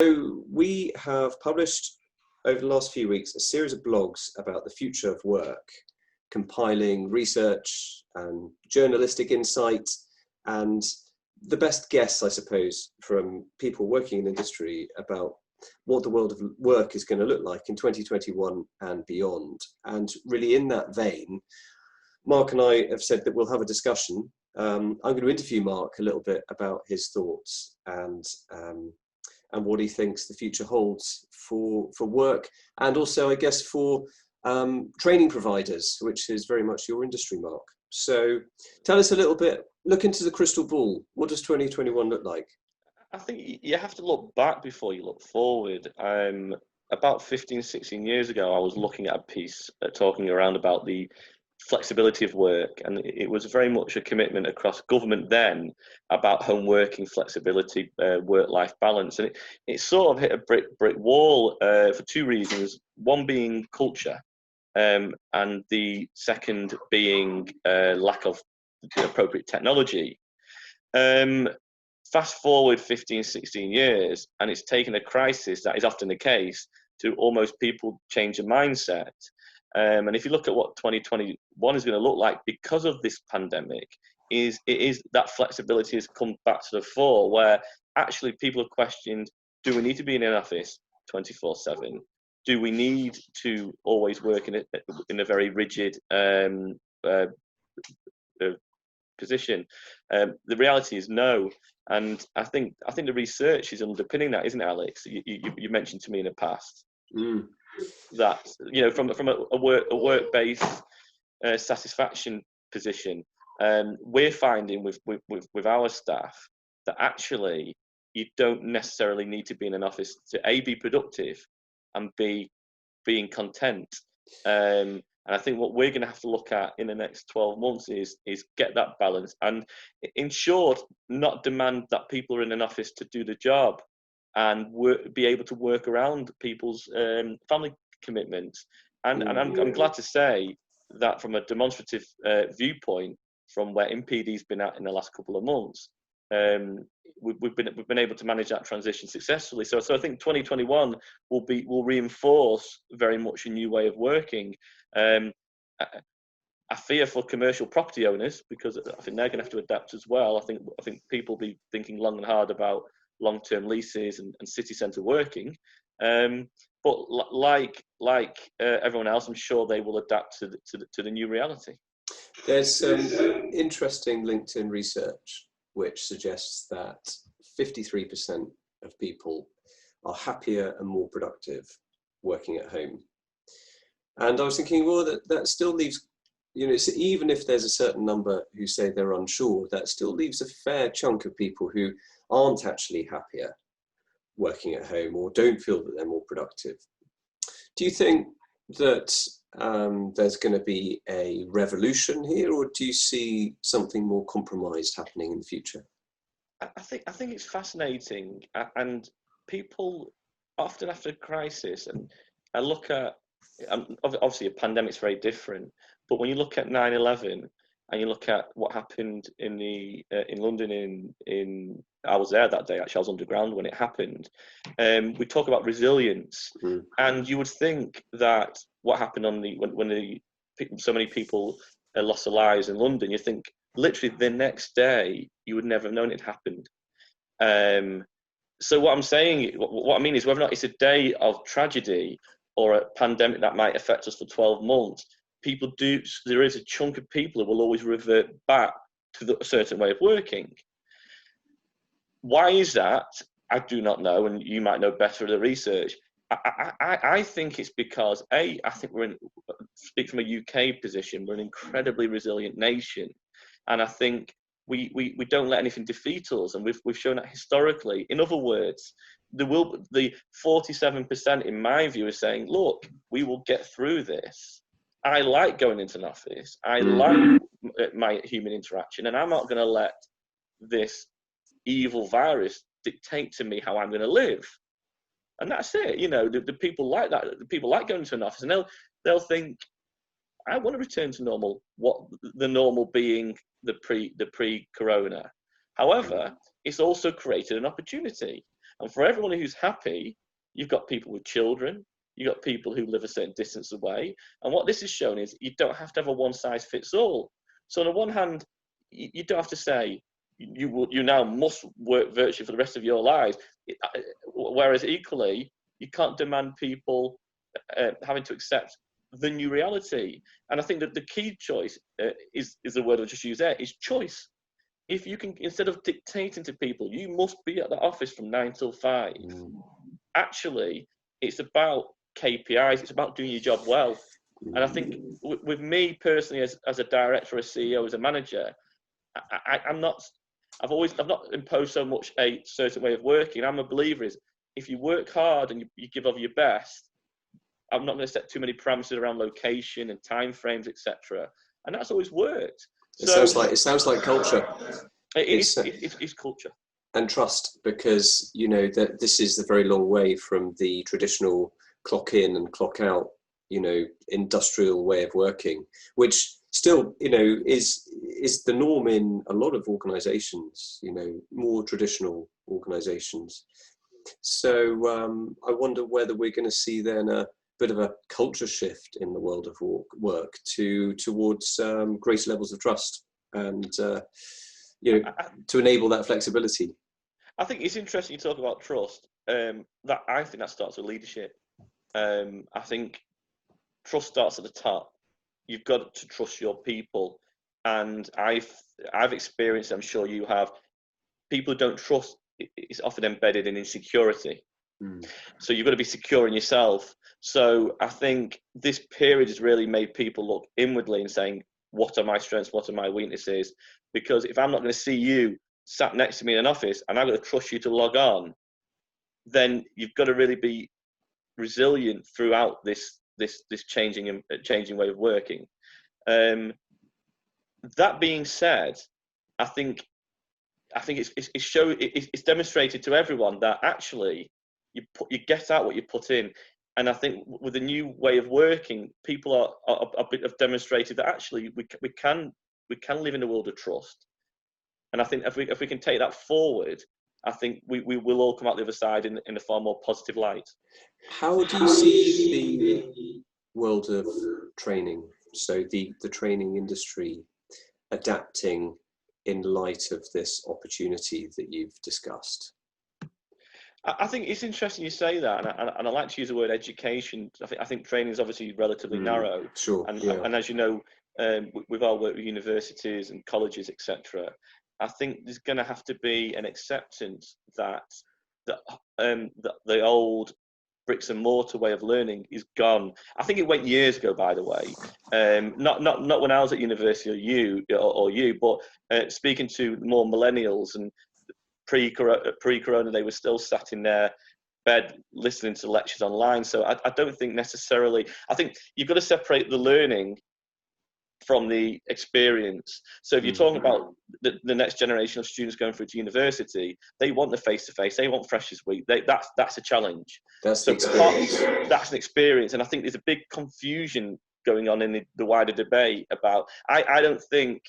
So we have published over the last few weeks a series of blogs about the future of work, compiling research and journalistic insight and the best guess, I suppose, from people working in industry about what the world of work is going to look like in 2021 and beyond. And really in that vein, Mark and I have said that we'll have a discussion. I'm going to interview Mark a little bit about his thoughts and what he thinks the future holds for work, and also, I guess, for training providers, which is very much your industry, Mark. So tell us a little bit, look into the crystal ball. What does 2021 look like? I think you have to look back before you look forward. About 15, 16 years ago, I was looking at a piece talking around about the flexibility of work, and it was very much a commitment across government then about home working flexibility, work-life balance, and it sort of hit a brick wall for two reasons. One being culture, and the second being lack of the appropriate technology. Fast forward 15, 16 years, and it's taken a crisis that is often the case to almost people change their mindset. And if you look at what 2021 is going to look like because of this pandemic, it is that flexibility has come back to the fore, where actually people have questioned, do we need to be in an office 24/7? Do we need to always work in a very rigid position? The reality is no. And I think the research is underpinning that, isn't it, Alex? You mentioned to me in the past. That, you know, from a work-based satisfaction position, we're finding with our staff that actually you don't necessarily need to be in an office to A, be productive, and B, being content. And I think what we're going to have to look at in the next 12 months is get that balance, and in short, not demand that people are in an office to do the job, and be able to work around people's family commitments. And I'm glad to say that from a demonstrative viewpoint, from where MPD's been at in the last couple of months, we've been able to manage that transition successfully. So I think 2021 will reinforce very much a new way of working. I fear for commercial property owners, because I think they're going to have to adapt as well. I think people will be thinking long and hard about long-term leases and city centre working, but like everyone else, I'm sure they will adapt to the new reality. There's some interesting LinkedIn research which suggests that 53% of people are happier and more productive working at home. And I was thinking, well, that still leaves, you know, so even if there's a certain number who say they're unsure, that still leaves a fair chunk of people who aren't actually happier working at home or don't feel that they're more productive. Do you think that there's going to be a revolution here, or do you see something more compromised happening in the future? I think it's fascinating, and people often after a crisis, and I look at, obviously a pandemic's very different, but when you look at 9/11 and you look at what happened in London I was there that day, actually. I was underground when it happened. We talk about resilience, and you would think that what happened when so many people lost their lives in London, you think literally the next day you would never have known it happened. So what I mean is, whether or not it's a day of tragedy or a pandemic that might affect us for 12 months, there is a chunk of people who will always revert back to a certain way of working. Why is that? I do not know, and you might know better of the research. I think it's because, I think speak from a UK position, we're an incredibly resilient nation, and I think we don't let anything defeat us, and we've shown that historically. In other words, the 47% in my view is saying, look, we will get through this. I like going into an office. I like my human interaction, and I'm not going to let this evil virus dictate to me how I'm going to live. And that's it. You know, the people like that. The people like going to an office, and they'll think, I want to return to normal. What the normal being the pre-corona. However, it's also created an opportunity, And for everyone who's happy, you've got people with children, you've got people who live a certain distance away. And what this has shown is you don't have to have a one size fits all. So on the one hand, you don't have to say you now must work virtually for the rest of your lives. Whereas equally, you can't demand people having to accept the new reality. And I think that the key choice is the word I just used there, is choice. If you can, instead of dictating to people, you must be at the office from 9 till 5. Actually, it's about KPIs. It's about doing your job well. And I think with me personally, as a director, a CEO, as a manager, I've not imposed so much a certain way of working. I'm a believer is if you work hard and you give of your best, I'm not going to set too many parameters around location and time frames, etc. And that's always worked. It sounds like culture. It's culture and trust, because you know that this is the very long way from the traditional clock in and clock out, you know, industrial way of working, which still, you know, is the norm in a lot of organizations, you know, more traditional organizations. So I wonder whether we're going to see then a bit of a culture shift in the world of work towards greater levels of trust and you know, to enable that flexibility. I think it's interesting you talk about trust. I think that starts with leadership. I think trust starts at the top. You've got to trust your people, and I've experienced, I'm sure you have, people who don't trust, it's often embedded in insecurity. So you've got to be secure in yourself. So I think this period has really made people look inwardly and saying, what are my strengths, what are my weaknesses? Because if I'm not going to see you sat next to me in an office and I'm going to trust you to log on, then you've got to really be resilient throughout this changing way of working. That being said, I think it's demonstrated to everyone that actually you get out what you put in. And I think with the new way of working, people have demonstrated that actually we can live in a world of trust. And I think if we can take that forward, I think we will all come out the other side in a far more positive light. How do you see the world of training, so the training industry, adapting in light of this opportunity that you've discussed? I think it's interesting you say that, and I like to use the word education. I think training is obviously relatively narrow. Sure. And as you know, with our work with universities and colleges, etc., I think there's going to have to be an acceptance that the old bricks and mortar way of learning is gone. I think it went years ago, by the way. Not when I was at university or you, but speaking to more millennials and pre-corona, they were still sat in their bed listening to lectures online. So I don't think necessarily. I think you've got to separate the learning from the experience. So if you're talking about the next generation of students going through to university, they want the face-to-face, they want Freshers Week. That's a challenge. That's the experience. That's an experience. And I think there's a big confusion going on in the wider debate about, I don't think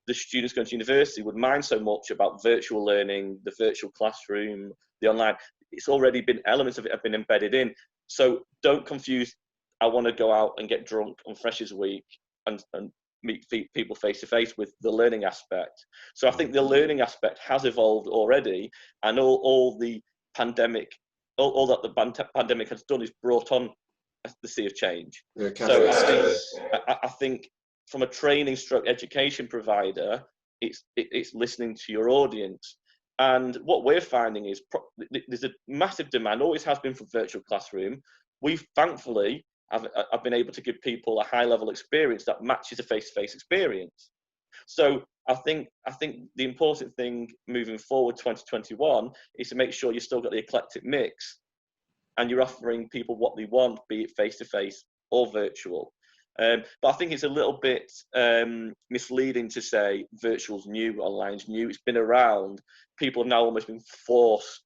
the students going to university would mind so much about virtual learning, the virtual classroom, the online. It's already been, elements of it have been embedded in. So don't confuse, I want to go out and get drunk on Freshers Week and meet people face to face with the learning aspect. So I think the learning aspect has evolved already, and all the pandemic, all that the pandemic has done is brought on the sea of change. So I think from a training stroke education provider, it's listening to your audience. And what we're finding is there's a massive demand, always has been, for virtual classroom. We've thankfully, I've been able to give people a high level experience that matches a face-to-face experience. So I think the important thing moving forward 2021 is to make sure you've still got the eclectic mix and you're offering people what they want, be it face-to-face or virtual. But I think it's a little bit misleading to say virtual's new, online's new. It's been around. People have now almost been forced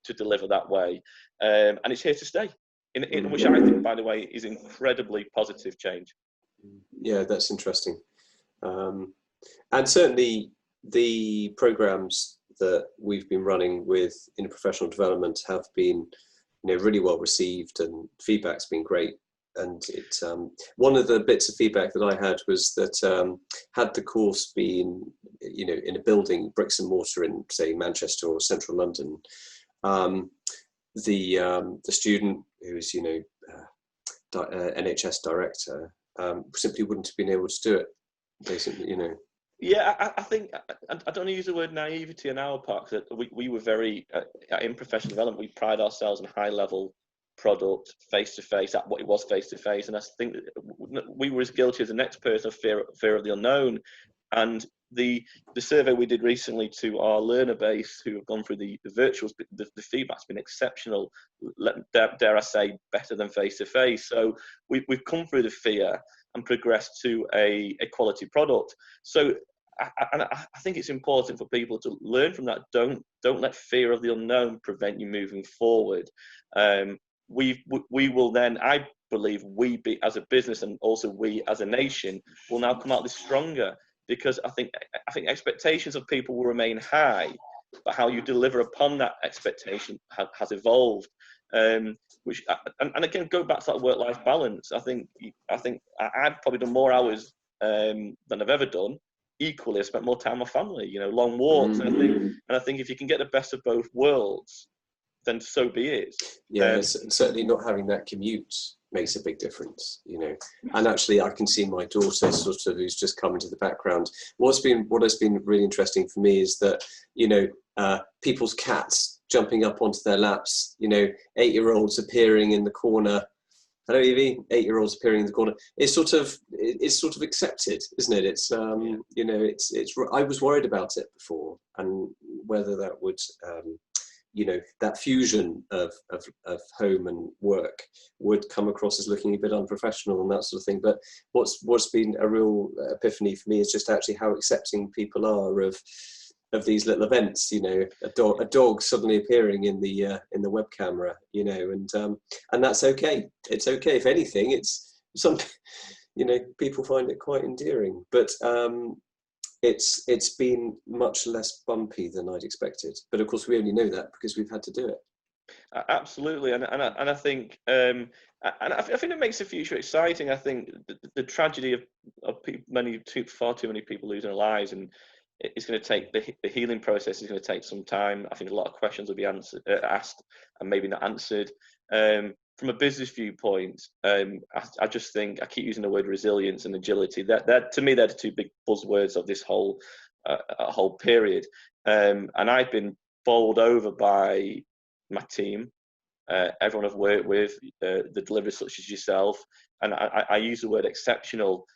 to deliver that way. And it's here to stay, in which I think, by the way, is incredibly positive change. Yeah, that's interesting. And certainly the programs that we've been running with in professional development have been, really well received, and feedback's been great. And it, one of the bits of feedback that I had was that had the course been, in a building, bricks and mortar in, say, Manchester or central London, the student who's, NHS director, simply wouldn't have been able to do it, basically, Yeah, I think, I don't want to use the word naivety on our part, that we were very, in professional development, we pride ourselves on high level product, face-to-face, at what it was face-to-face. And I think that we were as guilty as the next person of fear of the unknown. And the survey we did recently to our learner base who have gone through the virtuals, the feedback's been exceptional, dare I say, better than face-to-face. So we've come through the fear and progressed to a quality product. So I think it's important for people to learn from that. Don't let fear of the unknown prevent you moving forward. We will then, I believe, we as a business, and also we as a nation, will now come out this stronger, because I think expectations of people will remain high, but how you deliver upon that expectation has evolved. Which and again, go back to that work-life balance. I think I've probably done more hours than I've ever done. Equally, I spent more time with family, long walks. And I think if you can get the best of both worlds, then so be it. Yeah, certainly not having that commute makes a big difference, And actually, I can see my daughter, sort of, who's just come into the background. What has been really interesting for me is that, people's cats jumping up onto their laps, 8-year-olds appearing in the corner. I don't even 8-year-olds appearing in the corner. It's sort of accepted, isn't it? It's it's. I was worried about it before, and whether that would. That fusion of home and work would come across as looking a bit unprofessional and that sort of thing. But what's been a real epiphany for me is just actually how accepting people are of these little events. A dog suddenly appearing in the web camera. And that's okay. It's okay. If anything, it's some. People find it quite endearing. But it's been much less bumpy than I'd expected, but of course we only know that because we've had to do it. Absolutely, and I think I think it makes the future exciting. I think the tragedy of far too many people losing their lives, and it's going to take the healing process is going to take some time. I think a lot of questions will be asked and maybe not answered. From a business viewpoint, I just think I keep using the word resilience and agility. That to me, they're the two big buzzwords of this whole period. And I've been bowled over by my team, everyone I've worked with, the deliverers such as yourself, and I use the word exceptional.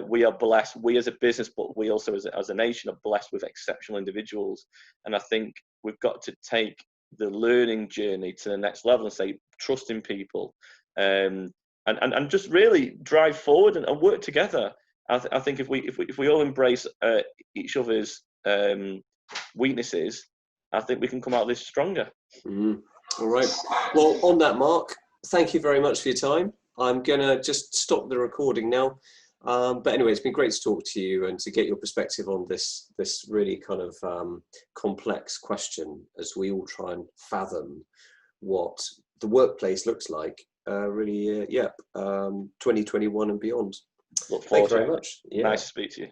We are blessed. We as a business, but we also as a nation are blessed with exceptional individuals. And I think we've got to take the learning journey to the next level and say, trust in people, and just really drive forward and work together. I think if we all embrace each other's weaknesses, I think we can come out of this stronger. All right. Well, on that, Mark, thank you very much for your time. I'm gonna just stop the recording now. But anyway, it's been great to talk to you and to get your perspective on this really kind of complex question as we all try and fathom what the workplace looks like. 2021 and beyond. Look forward Thank you very much. Nice to speak to you.